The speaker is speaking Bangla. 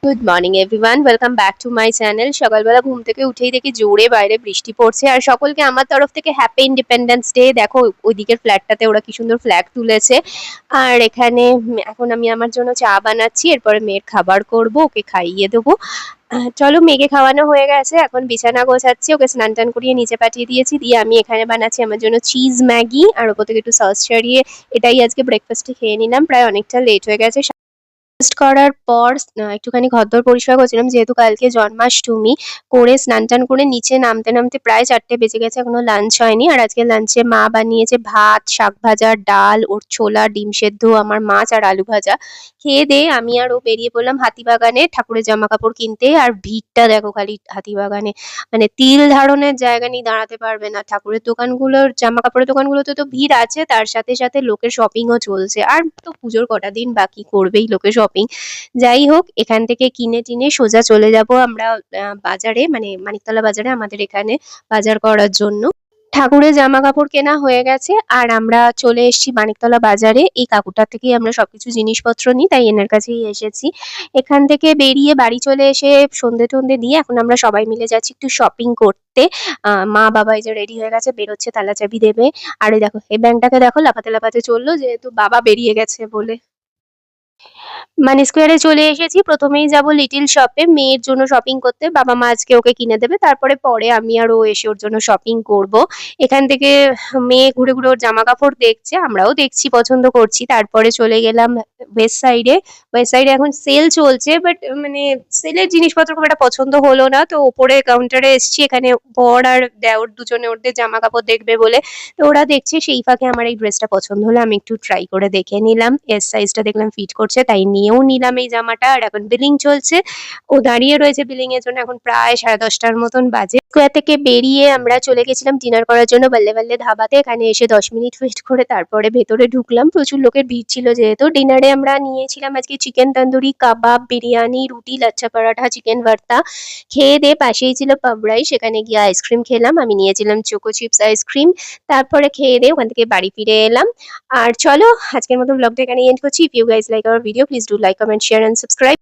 Good morning everyone, welcome back to my channel. সকালবেলা ঘুম থেকে উঠেই দেখি জোরে বাইরে বৃষ্টি পড়ছে, আর সকলকে আমার তরফ থেকে হ্যাপি ইন্ডিপেন্ডেন্স ডে। দেখো ওইদিকের ফ্ল্যাটটাতে ওরা কি সুন্দর ফ্ল্যাগ তুলেছে। আর এখানে এখন আমি আমার জন্য চা বানাচ্ছি, এরপরে মেয়ের খাবার করব, ওকে খাইয়ে দেবো। চলো, মেয়েকে খাওয়ানো হয়ে গেছে, এখন বিছানা গোছাচ্ছি, ওকে স্নান টান করিয়ে নিচে পাঠিয়ে দিয়েছি, দিয়ে আমি এখানে বানাচ্ছি আমার জন্য চিজ ম্যাগি, আর ওপর থেকে একটু সস ছড়িয়ে এটাই আজকে ব্রেকফাস্টে খেয়ে নিলাম। প্রায় অনেকটা লেট হয়ে গেছে। রেস্ট করার পর একটুখানি ঘরদোর পরিষ্কার করছিলাম, যেহেতু কালকে জন্মাষ্টমী। করে স্নান টান করে নিচে নামতে নামতে প্রায় 4টে বেজে গেছে, এখনো লাঞ্চ হয়নি। আর আজকে লাঞ্চে মা বানিয়েছে ভাত, শাক ভাজা, ডাল, ওর ছোলা, ডিম সেদ্ধ, আমার মাছ আর আলু ভাজা। খেয়ে দিয়ে আমি আর ও বেরিয়ে পড়লাম হাতিবাগানে ঠাকুরের জামা কাপড় কিনতে। আর ভিড়টা দেখো খালি হাতিবাগানে, মানে তিল ধারণের জায়গা নিয়ে দাঁড়াতে পারবে না। ঠাকুরের দোকানগুলোর, জামা কাপড়ের দোকানগুলোতে তো ভিড় আছে, তার সাথে সাথে লোকের শপিংও চলছে। আর তো পুজোর কটা দিন বাকি, করবেই লোকে শপিং। যাই হোক, এখান থেকে কিনে টিনে সোজা চলে যাব আমরা বাজারে, মানে মানিকতলা বাজারে, আমাদের এখানে বাজার করার জন্য। ঠাকুরের জামা কাপড় কেনা হয়ে গেছে, আর আমরা চলে এসেছি মানিকতলা বাজারে। এই কাকুটার থেকেই আমরা সবকিছু জিনিসপত্র নিই, তাই এনার কাছেই এসেছি। এখান থেকে বেরিয়ে বাড়ি চলে এসে সন্ধে টন্ধে দিয়ে এখন আমরা সবাই মিলে যাচ্ছি একটু শপিং করতে। মা বাবা এই যে রেডি হয়ে গেছে, বেরোচ্ছে, তালা চাবি দেবে। আর এই দেখো, এই ব্যাংকটাকে দেখো, লাফাতে লাফাতে চললো, যেহেতু বাবা বেরিয়ে গেছে বলে। মানি স্কোয়ারে চলে এসেছি। প্রথমেই যাব লিটিল শপে মেয়ের জন্য শপিং করতে। বাবা মা আজকে ওকে কিনে দেবে, তারপরে পরে আমি আর ও এসে ওর জন্য শপিং করব। এখান থেকে মেয়ে ঘুরে ঘুরে ওর জামা কাপড় দেখছে, আমরাও দেখছি, পছন্দ করছি। তারপরে চলে গেলাম ওয়েস্ট সাইডে। ওয়েস্ট সাইডে এখন সেল চলছে, বাট মানে সেলের জিনিসপত্র খুব একটা পছন্দ হলো না, তো ওপরে কাউন্টারে এসছি। এখানে বর আর দেওর দুজনে ওদের জামা কাপড় দেখবে বলে, তো ওরা দেখছে। সেই ফাঁকে আমার এই ড্রেসটা পছন্দ হলো, আমি একটু ট্রাই করে দেখে নিলাম। এস সাইজটা দেখলাম ফিট করছে, তাই নিয়েও নিলাম এই জামাটা। আর এখন বিলিং চলছে, ও দাঁড়িয়ে রয়েছে বিলিং এর জন্য। এখন প্রায় 10:30টার মতন বাজে। স্কোয়ার থেকে বেরিয়ে আমরা চলে গেছিলাম ডিনার করার জন্য বল্লে বল্লে ধাবাতে। এখানে এসে 10 মিনিট ওয়েট করে তারপরে ভেতরে ঢুকলাম। প্রচুর লোকের ভিড় ছিল, যেহেতু ডিনারে আমরা নিয়েছিলাম আজকে চিকেন তন্দুরি, কাবাব, বিরিয়ানি, রুটি, লাচ্ছা পরাঠা, চিকেন ভর্তা। খেয়ে দিয়ে পাশেই ছিল পাব রাইস, সেখানে গিয়ে আইসক্রিম খেলাম। আমি নিয়েছিলাম চোকো চিপস আইসক্রিম। তারপরে খেয়ে দিয়ে ওখান থেকে বাড়ি ফিরে এলাম। আর চলো, আজকের মতো ব্লগটা এখানে এন্ড করছি। If you guys like our video, please do like, comment, share and subscribe.